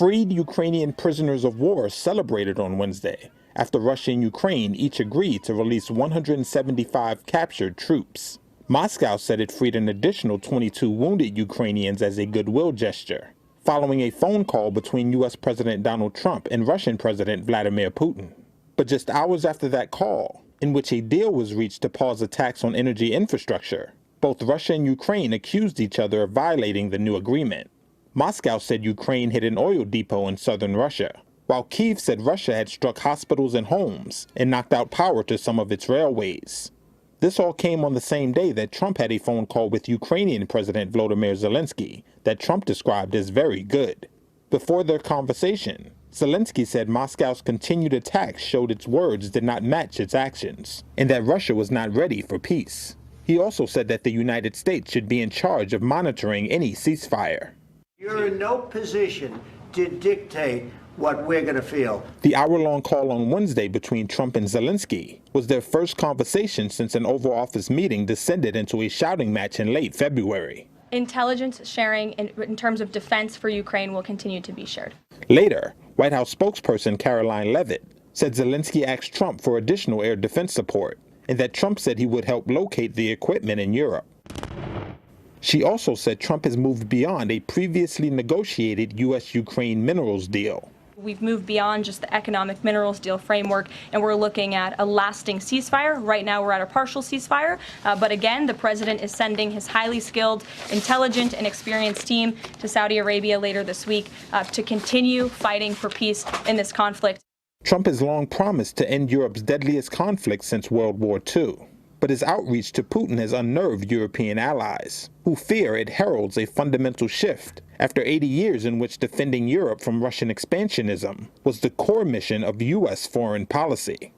Freed Ukrainian prisoners of war celebrated on Wednesday after Russia and Ukraine each agreed to release 175 captured troops. Moscow said it freed an additional 22 wounded Ukrainians as a goodwill gesture, following a phone call between U.S. President Donald Trump and Russian President Vladimir Putin. But just hours after that call, in which a deal was reached to pause attacks on energy infrastructure, both Russia and Ukraine accused each other of violating the new agreement. Moscow said Ukraine hit an oil depot in southern Russia, while Kyiv said Russia had struck hospitals and homes and knocked out power to some of its railways. This all came on the same day that Trump had a phone call with Ukrainian President Volodymyr Zelenskyy that Trump described as very good. Before their conversation, Zelenskyy said Moscow's continued attacks showed its words did not match its actions, and that Russia was not ready for peace. He also said that the United States should be in charge of monitoring any ceasefire. You're in no position to dictate what we're going to feel. The hour-long call on Wednesday between Trump and Zelenskyy was their first conversation since an Oval Office meeting descended into a shouting match in late February. Intelligence sharing in terms of defense for Ukraine will continue to be shared. Later, White House spokesperson Caroline Leavitt said Zelenskyy asked Trump for additional air defense support, and that Trump said he would help locate the equipment in Europe. She also said Trump has moved beyond a previously negotiated U.S.-Ukraine minerals deal. We've moved beyond just the economic minerals deal framework, and we're looking at a lasting ceasefire. Right now, we're at a partial ceasefire. But again, the president is sending his highly skilled, intelligent, and experienced team to Saudi Arabia later this week to continue fighting for peace in this conflict. Trump has long promised to end Europe's deadliest conflict since World War II. But his outreach to Putin has unnerved European allies, who fear it heralds a fundamental shift after 80 years in which defending Europe from Russian expansionism was the core mission of U.S. foreign policy.